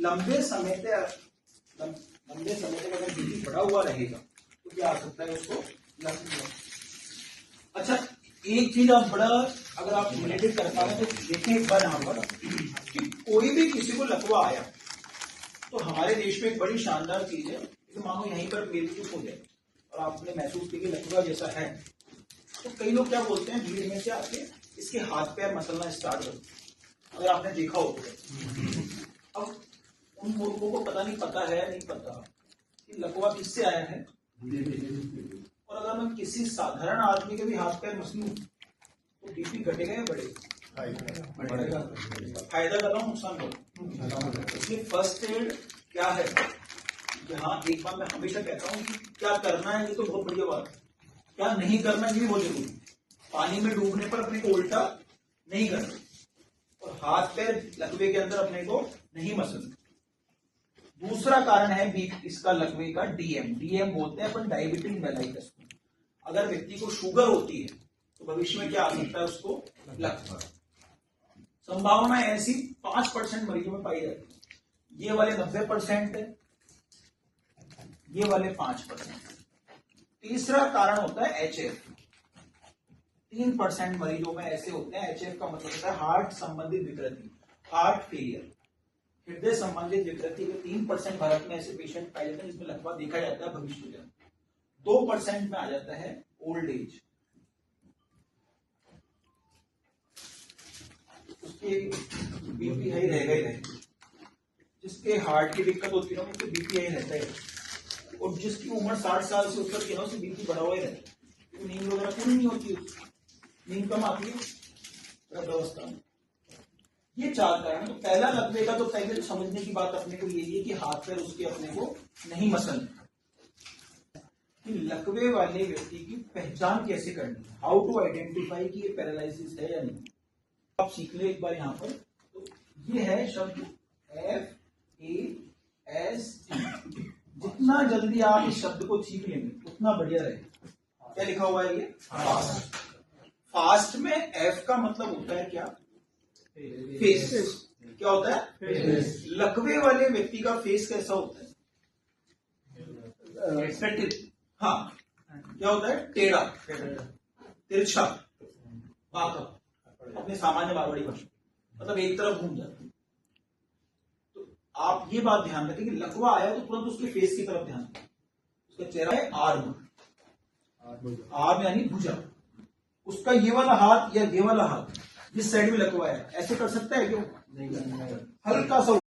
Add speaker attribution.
Speaker 1: लंबे समय तक अगर बीपी बढ़ा हुआ रहेगा तो क्या आ सकता है उसको लकवा। अच्छा, एक चीज आप बड़ा अगर आप रिलेटेड कर पा रहे हैं तो देखिए एक बार यहाँ पर कि कोई भी किसी को लकवा आया तो हमारे देश में एक बड़ी शानदार चीज है कि मानो यहीं पर मेरी चुप हो जाए और आपने महसूस किया कि लकवा जैसा है, तो कई लोग क्या बोलते हैं भीड़ में से आके इसके हाथ पैर मसलना स्टार्ट कर। अगर आपने देखा हो तो अब उन मूर्खों को पता नहीं पता कि लकवा किससे आया है। और अगर मैं किसी साधारण आदमी के भी हाथ पैर मसलूं तो बीपी घटेगा या बढ़ेगा? फायदा कर रहा हूँ, नुकसान कर रहा हूँ। इसलिए फर्स्ट एड क्या है कि हाँ, एक बार मैं हमेशा कहता हूँ कि क्या करना है ये तो बहुत बढ़िया बात है, क्या नहीं करना ये बहुत जरूरी। पानी में डूबने पर अपने को उल्टा नहीं करना और हाथ पैर लकवे के अंदर अपने को नहीं मसलना। दूसरा कारण है इसका लकवे का डीएम बोलते हैं अपन, डायबिटिक मेलाइटस। अगर व्यक्ति को शुगर होती है तो भविष्य में क्या आ सकता है उसको लकवा। संभावना ऐसी 5% मरीजों में पाई जाती है। ये वाले 90% है, ये वाले 5%। तीसरा कारण होता है एचएफ। 3% मरीजों में ऐसे होते हैं। एचएफ का मतलब होता है हार्ट संबंधित विकृति, हार्ट फेलियर, हृदय संबंधित विकृति के 3% भारत में ऐसे पेशेंट पाए जाते हैं जिसमें लकवा देखा जाता है भविष्य में। 2% में आ जाता है ओल्ड एज, उसके बीपी हाई रहेगा ही रहेगा। जिसके हार्ट की दिक्कत होती है ना उसके बीपी हाई रहता है, और जिसकी उम्र 60 साल से ऊपर की है ना उससे बीपी बढ़ा हुआ ही रहता है, तो नींद वगैरह पूरी नहीं होती, नींद कम आती है अवस्था में। ये 4 कारण। तो पहला लकवे का तो पहले समझने की बात अपने को यही है कि हाथ पैर उसके अपने को नहीं मसलना। कि लकवे वाले व्यक्ति की पहचान कैसे करनी है, हाउ टू आइडेंटिफाई कि ये पैरालिसिस है या नहीं। आप सीख ले एक बार यहाँ पर। तो ये है शब्द FAST। जितना जल्दी आप इस शब्द को सीख लेंगे उतना बढ़िया रहेगा। क्या लिखा हुआ है ये? फास्ट। फास्ट में F का मतलब होता है क्या? फेस। क्या होता है? फेस। लकवे वाले व्यक्ति का फेस कैसा होता है? हाँ, क्या होता है? टेढ़ा, तिरछा, बांका, अपने सामान्य मारवाड़ी भाषा, मतलब एक तरफ घूम जाता है। तो आप ये बात ध्यान रखें कि लकवा आया तो तुरंत उसके फेस की तरफ ध्यान दें। उसका चेहरा है आर्म यानी भुजा। उसका ये वाला हाथ या ये वाला हाथ जिस साइड में लकवा है ऐसे कर सकता है क्यों? नहीं, हल्का सा